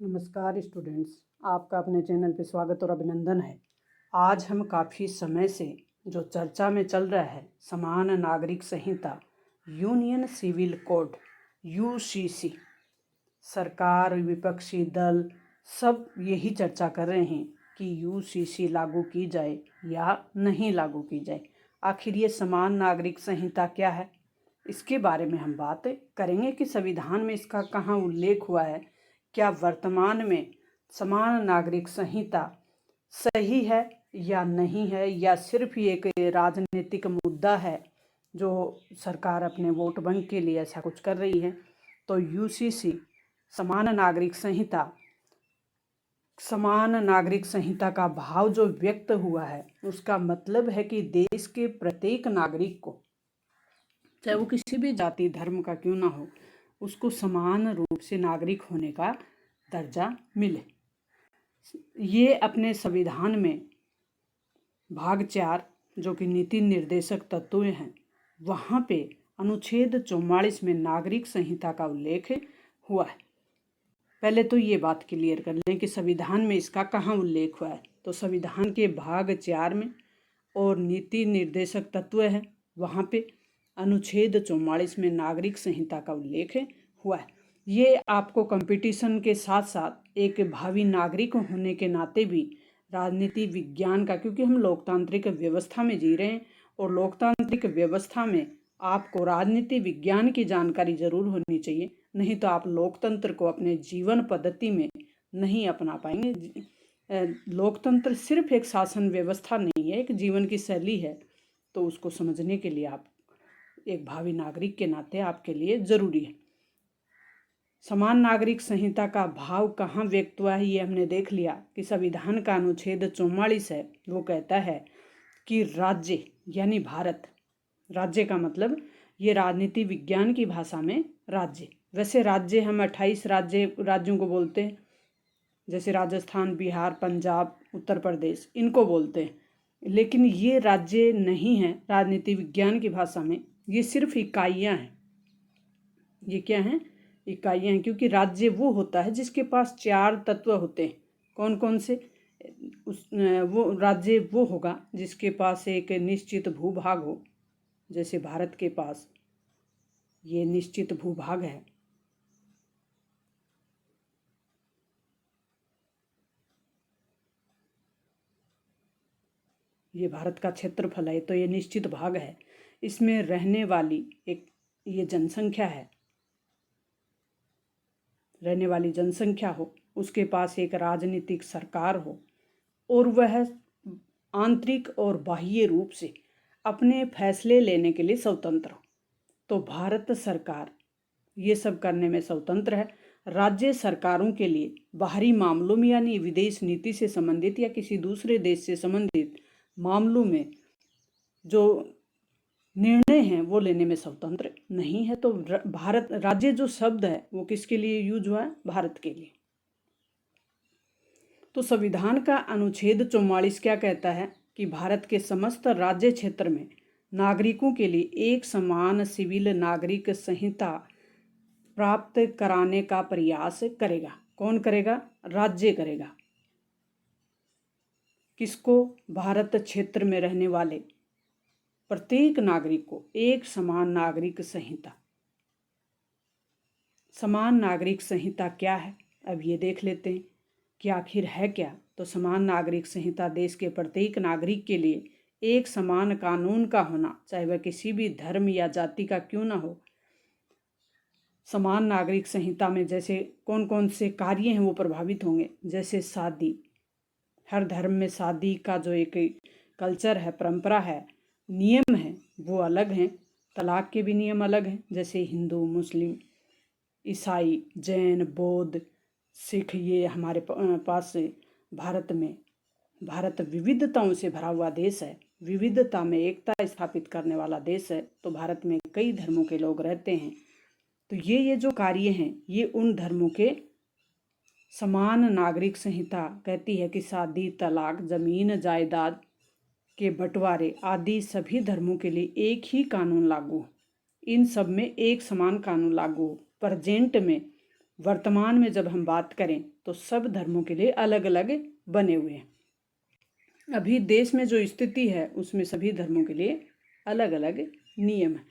नमस्कार स्टूडेंट्स, आपका अपने चैनल पे स्वागत और अभिनंदन है। आज हम काफ़ी समय से जो चर्चा में चल रहा है समान नागरिक संहिता यूनियन सिविल कोड यूसीसी, सरकार विपक्षी दल सब यही चर्चा कर रहे हैं कि यूसीसी लागू की जाए या नहीं लागू की जाए। आखिर ये समान नागरिक संहिता क्या है, इसके बारे में हम बात करेंगे कि संविधान में इसका कहाँ उल्लेख हुआ है, क्या वर्तमान में समान नागरिक संहिता सही है या नहीं है, या सिर्फ ये एक राजनीतिक मुद्दा है जो सरकार अपने वोट बैंक के लिए ऐसा कुछ कर रही है। तो यूसीसी समान नागरिक संहिता का भाव जो व्यक्त हुआ है उसका मतलब है कि देश के प्रत्येक नागरिक को, चाहे वो किसी भी जाति धर्म का क्यों ना हो, उसको समान रूप से नागरिक होने का दर्जा मिले। ये अपने संविधान में भाग 4 जो कि नीति निर्देशक तत्व हैं, वहाँ पे अनुच्छेद 44 में नागरिक संहिता का उल्लेख हुआ है। पहले तो ये बात क्लियर कर लें कि संविधान में इसका कहाँ उल्लेख हुआ है। तो संविधान के भाग 4 में और नीति निर्देशक तत्व है, वहाँ पे अनुच्छेद 44 में नागरिक संहिता का उल्लेख हुआ है। ये आपको कंपटीशन के साथ साथ एक भावी नागरिक होने के नाते भी राजनीति विज्ञान का, क्योंकि हम लोकतांत्रिक व्यवस्था में जी रहे हैं और लोकतांत्रिक व्यवस्था में आपको राजनीति विज्ञान की जानकारी जरूर होनी चाहिए, नहीं तो आप लोकतंत्र को अपने जीवन पद्धति में नहीं अपना पाएंगे। लोकतंत्र सिर्फ एक शासन व्यवस्था नहीं है, एक जीवन की शैली है। तो उसको समझने के लिए आप एक भावी नागरिक के नाते आपके लिए जरूरी है। समान नागरिक संहिता का भाव कहाँ व्यक्त हुआ है ये हमने देख लिया कि संविधान का अनुच्छेद 44 है, वो कहता है कि राज्य यानी भारत, राज्य का मतलब ये राजनीति विज्ञान की भाषा में राज्य, वैसे राज्य हम 28 राज्यों को बोलते हैं, जैसे राजस्थान, बिहार, पंजाब, उत्तर प्रदेश, इनको बोलते हैं, लेकिन ये राज्य नहीं है राजनीति विज्ञान की भाषा में, ये सिर्फ इकाइयाँ हैं। ये क्या हैं? इकाइयाँ हैं, क्योंकि राज्य वो होता है जिसके पास 4 तत्व होते हैं। कौन कौन से? वो राज्य वो होगा जिसके पास एक निश्चित भूभाग हो, जैसे भारत के पास ये निश्चित भूभाग है। ये भारत का क्षेत्रफल है, तो ये निश्चित भाग है, इसमें रहने वाली एक ये जनसंख्या है, रहने वाली जनसंख्या हो, उसके पास एक राजनीतिक सरकार हो और वह आंतरिक और बाह्य रूप से अपने फैसले लेने के लिए स्वतंत्र हो। तो भारत सरकार ये सब करने में स्वतंत्र है। राज्य सरकारों के लिए बाहरी मामलों में यानी विदेश नीति से संबंधित या किसी दूसरे देश से संबंधित मामलों में जो निर्णय हैं वो लेने में स्वतंत्र नहीं है। तो भारत राज्य जो शब्द है वो किसके लिए यूज हुआ है? भारत के लिए। तो संविधान का अनुच्छेद 44 क्या कहता है कि भारत के समस्त राज्य क्षेत्र में नागरिकों के लिए एक समान सिविल नागरिक संहिता प्राप्त कराने का प्रयास करेगा। कौन करेगा? राज्य करेगा। किसको? भारत क्षेत्र में रहने वाले प्रत्येक नागरिक को एक समान नागरिक संहिता। समान नागरिक संहिता क्या है, अब ये देख लेते हैं कि आखिर है क्या। तो समान नागरिक संहिता देश के प्रत्येक नागरिक के लिए एक समान कानून का होना, चाहे वह किसी भी धर्म या जाति का क्यों ना हो। समान नागरिक संहिता में जैसे कौन कौन से कार्य हैं वो प्रभावित होंगे, जैसे शादी, हर धर्म में शादी का जो एक कल्चर है, परंपरा है, नियम है वो अलग हैं। तलाक के भी नियम अलग हैं, जैसे हिंदू, मुस्लिम, ईसाई, जैन, बौद्ध, सिख, ये हमारे पास भारत विविधताओं से भरा हुआ देश है, विविधता में एकता स्थापित करने वाला देश है। तो भारत में कई धर्मों के लोग रहते हैं। तो ये जो कार्य हैं ये उन धर्मों के समान नागरिक संहिता कहती है कि शादी, तलाक, जमीन जायदाद के बंटवारे आदि सभी धर्मों के लिए एक ही कानून लागू, इन सब में एक समान कानून लागू। प्रेजेंट में वर्तमान में जब हम बात करें तो सब धर्मों के लिए अलग अलग बने हुए हैं। अभी देश में जो स्थिति है उसमें सभी धर्मों के लिए अलग अलग नियम है।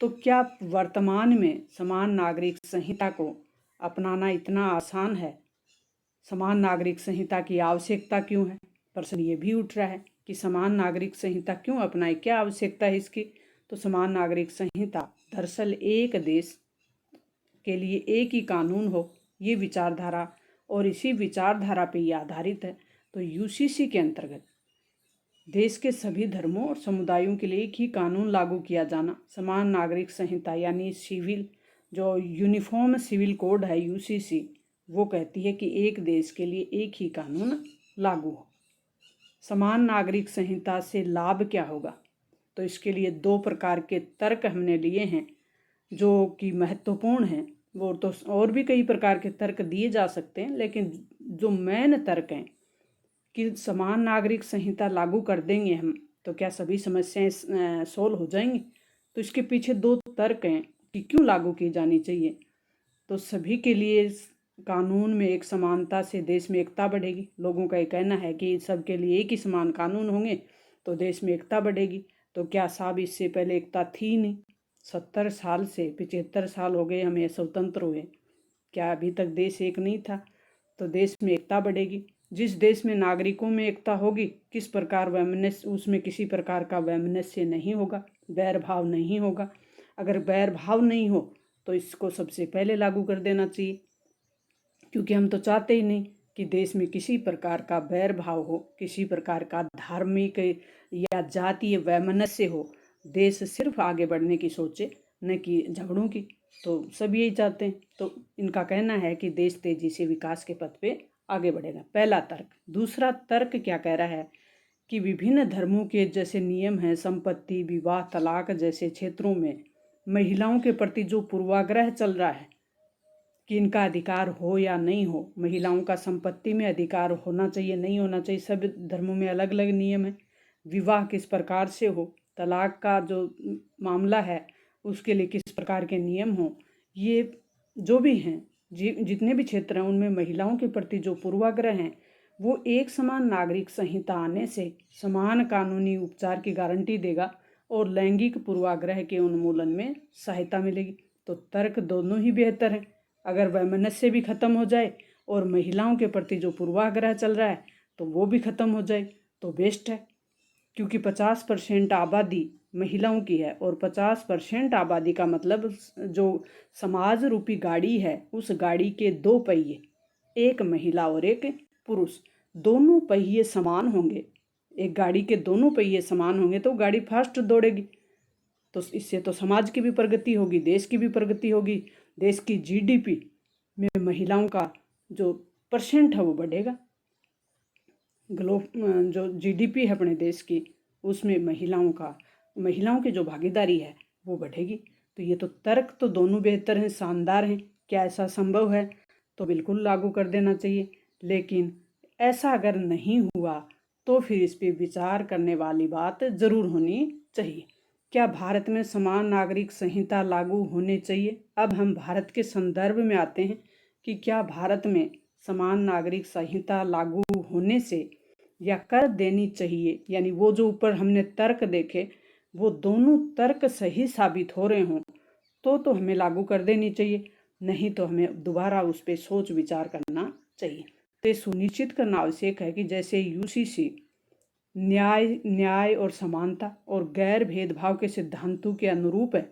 तो क्या वर्तमान में समान नागरिक संहिता को अपनाना इतना आसान है? समान नागरिक संहिता की आवश्यकता क्यों है? प्रश्न ये भी उठ रहा है कि समान नागरिक संहिता क्यों अपनाए, क्या आवश्यकता है इसकी? तो समान नागरिक संहिता दरअसल एक देश के लिए एक ही कानून हो, ये विचारधारा और इसी विचारधारा पे ये आधारित है। तो यूसीसी के अंतर्गत देश के सभी धर्मों और समुदायों के लिए एक ही कानून लागू किया जाना, समान नागरिक संहिता यानी सिविल जो यूनिफॉर्म सिविल कोड है यूसीसी, वो कहती है कि एक देश के लिए एक ही कानून लागू हो। समान नागरिक संहिता से लाभ क्या होगा? तो इसके लिए दो प्रकार के तर्क हमने लिए हैं जो कि महत्वपूर्ण हैं। वो तो और भी कई प्रकार के तर्क दिए जा सकते हैं, लेकिन जो मेन तर्क हैं कि समान नागरिक संहिता लागू कर देंगे हम तो क्या सभी समस्याएं सोल्व हो जाएंगी? तो इसके पीछे दो तर्क हैं कि क्यों लागू की जानी चाहिए। तो सभी के लिए कानून में एक समानता से देश में एकता बढ़ेगी। लोगों का ये कहना है कि सबके लिए एक ही समान कानून होंगे तो देश में एकता बढ़ेगी। तो क्या साहब इससे पहले एकता थी नहीं? 70 साल से 75 साल हो गए हमें स्वतंत्र हुए, क्या अभी तक देश एक नहीं था? तो देश में एकता बढ़ेगी। जिस देश में नागरिकों में एकता होगी, किस प्रकार वैमनस्य, उसमें किसी प्रकार का वैमनस्य नहीं होगा, बैर भाव नहीं होगा। अगर बैर भाव नहीं हो तो इसको सबसे पहले लागू कर देना चाहिए, क्योंकि हम तो चाहते ही नहीं कि देश में किसी प्रकार का बैर भाव हो, किसी प्रकार का धार्मिक या जातीय वैमनस्य हो। देश सिर्फ आगे बढ़ने की सोचे, न कि झगड़ों की। तो सब यही चाहते हैं। तो इनका कहना है कि देश तेजी से विकास के पथ पे आगे बढ़ेगा, पहला तर्क। दूसरा तर्क क्या कह रहा है कि विभिन्न धर्मों के जैसे नियम हैं, संपत्ति, विवाह, तलाक जैसे क्षेत्रों में महिलाओं के प्रति जो पूर्वाग्रह चल रहा है कि इनका अधिकार हो या नहीं हो, महिलाओं का संपत्ति में अधिकार होना चाहिए नहीं होना चाहिए, सब धर्मों में अलग अलग नियम है। विवाह किस प्रकार से हो, तलाक का जो मामला है उसके लिए किस प्रकार के नियम हो, ये जो भी हैं जितने भी क्षेत्र हैं उनमें महिलाओं के प्रति जो पूर्वाग्रह हैं वो एक समान नागरिक संहिता आने से समान कानूनी उपचार की गारंटी देगा और लैंगिक पूर्वाग्रह के उन्मूलन में सहायता मिलेगी। तो तर्क दोनों ही बेहतर हैं। अगर वैमनस्य भी खत्म हो जाए और महिलाओं के प्रति जो पूर्वाग्रह चल रहा है तो वो भी खत्म हो जाए तो बेस्ट है, क्योंकि 50% आबादी महिलाओं की है और 50% आबादी का मतलब जो समाज रूपी गाड़ी है उस गाड़ी के दो पहिए, एक महिला और एक पुरुष, दोनों पहिए समान होंगे। एक गाड़ी के दोनों पहिए समान होंगे तो गाड़ी फास्ट दौड़ेगी। तो इससे तो समाज की भी प्रगति होगी, देश की भी प्रगति होगी। देश की जीडीपी में महिलाओं का जो परसेंट है वो बढ़ेगा। जो जीडीपी है अपने देश की उसमें महिलाओं की जो भागीदारी है वो बढ़ेगी। तो ये तो तर्क तो दोनों बेहतर हैं, शानदार हैं। क्या ऐसा संभव है? तो बिल्कुल लागू कर देना चाहिए। लेकिन ऐसा अगर नहीं हुआ तो फिर इस पर विचार करने वाली बात ज़रूर होनी चाहिए। क्या भारत में समान नागरिक संहिता लागू होनी चाहिए? अब हम भारत के संदर्भ में आते हैं कि क्या भारत में समान नागरिक संहिता लागू होने से या कर देनी चाहिए, यानी वो जो ऊपर हमने तर्क देखे वो दोनों तर्क सही साबित हो रहे हों तो हमें लागू कर देनी चाहिए, नहीं तो हमें दोबारा उस पर सोच विचार करना चाहिए। तो ये सुनिश्चित करना आवश्यक है कि जैसे यूसीसी न्याय और समानता और गैर भेदभाव के सिद्धांतों के अनुरूप है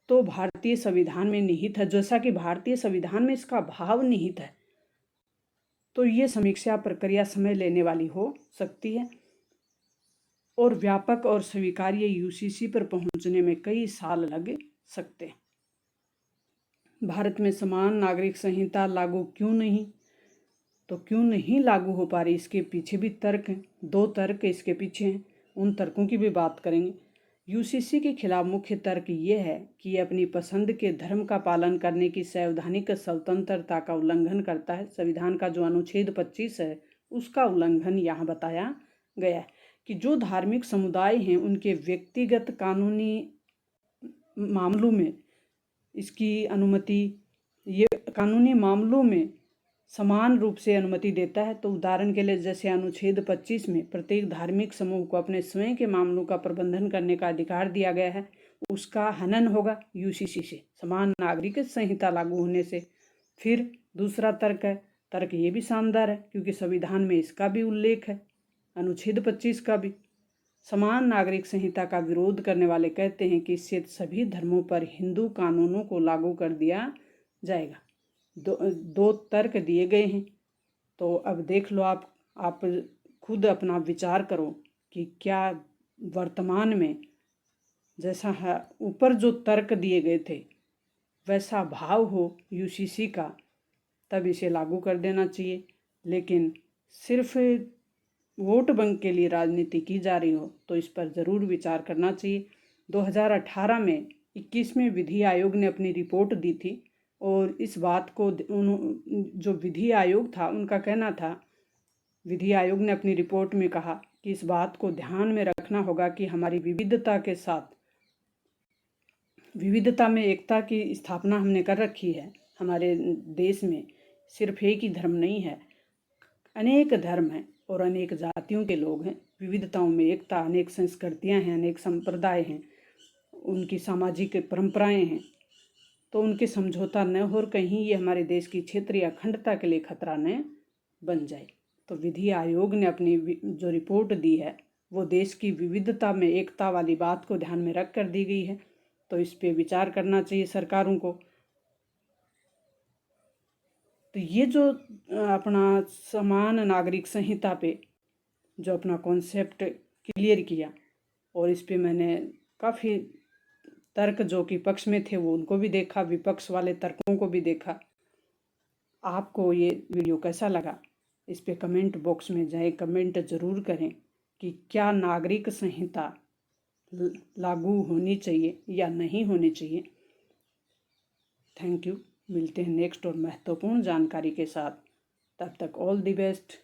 तो भारतीय संविधान में निहित है, जैसा कि भारतीय संविधान में इसका भाव निहित है। तो ये समीक्षा प्रक्रिया समय लेने वाली हो सकती है और व्यापक और स्वीकार्य यूसीसी पर पहुंचने में कई साल लग सकते हैं। भारत में समान नागरिक संहिता लागू क्यों नहीं? तो क्यों नहीं लागू हो पा रही, इसके पीछे भी तर्क हैं। दो तर्क इसके पीछे हैं, उन तर्कों की भी बात करेंगे। यूसीसी के खिलाफ मुख्य तर्क ये है कि ये अपनी पसंद के धर्म का पालन करने की संवैधानिक स्वतंत्रता का उल्लंघन करता है। संविधान का जो अनुच्छेद 25 है उसका उल्लंघन यहाँ बताया गया है कि जो धार्मिक समुदाय हैं उनके व्यक्तिगत कानूनी मामलों में इसकी अनुमति ये कानूनी मामलों में समान रूप से अनुमति देता है। तो उदाहरण के लिए जैसे अनुच्छेद 25 में प्रत्येक धार्मिक समूह को अपने स्वयं के मामलों का प्रबंधन करने का अधिकार दिया गया है, उसका हनन होगा यूसीसी से, समान नागरिक संहिता लागू होने से। फिर दूसरा तर्क है, तर्क ये भी शानदार है क्योंकि संविधान में इसका भी उल्लेख है, अनुच्छेद 25 का भी। समान नागरिक संहिता का विरोध करने वाले कहते हैं कि इससे सभी धर्मों पर हिंदू कानूनों को लागू कर दिया जाएगा। दो तर्क दिए गए हैं, तो अब देख लो आप खुद अपना विचार करो कि क्या वर्तमान में जैसा है ऊपर जो तर्क दिए गए थे वैसा भाव हो यूसीसी का, तब इसे लागू कर देना चाहिए। लेकिन सिर्फ वोट बैंक के लिए राजनीति की जा रही हो तो इस पर ज़रूर विचार करना चाहिए। 2018 में 21वें विधि आयोग ने अपनी रिपोर्ट दी थी और इस बात को जो विधि आयोग था उनका कहना था, विधि आयोग ने अपनी रिपोर्ट में कहा कि इस बात को ध्यान में रखना होगा कि हमारी विविधता के साथ विविधता में एकता की स्थापना हमने कर रखी है। हमारे देश में सिर्फ एक ही धर्म नहीं है, अनेक धर्म हैं और अनेक जातियों के लोग हैं। विविधताओं में एकता, अनेक संस्कृतियां हैं, अनेक संप्रदाय हैं, उनकी सामाजिक परंपराएं हैं, तो उनके समझौता न हो और कहीं ये हमारे देश की क्षेत्रीय अखंडता के लिए खतरा न बन जाए। तो विधि आयोग ने अपनी जो रिपोर्ट दी है वो देश की विविधता में एकता वाली बात को ध्यान में रख कर दी गई है, तो इस पे विचार करना चाहिए सरकारों को। तो ये जो अपना समान नागरिक संहिता पे जो अपना कॉन्सेप्ट क्लियर किया, और इस पे मैंने काफ़ी तर्क जो कि पक्ष में थे वो उनको भी देखा, विपक्ष वाले तर्कों को भी देखा। आपको ये वीडियो कैसा लगा इस पे कमेंट बॉक्स में जाए कमेंट ज़रूर करें कि क्या नागरिक संहिता लागू होनी चाहिए या नहीं होनी चाहिए। Thank you. मिलते हैं नेक्स्ट और महत्वपूर्ण जानकारी के साथ। तब तक ऑल द बेस्ट।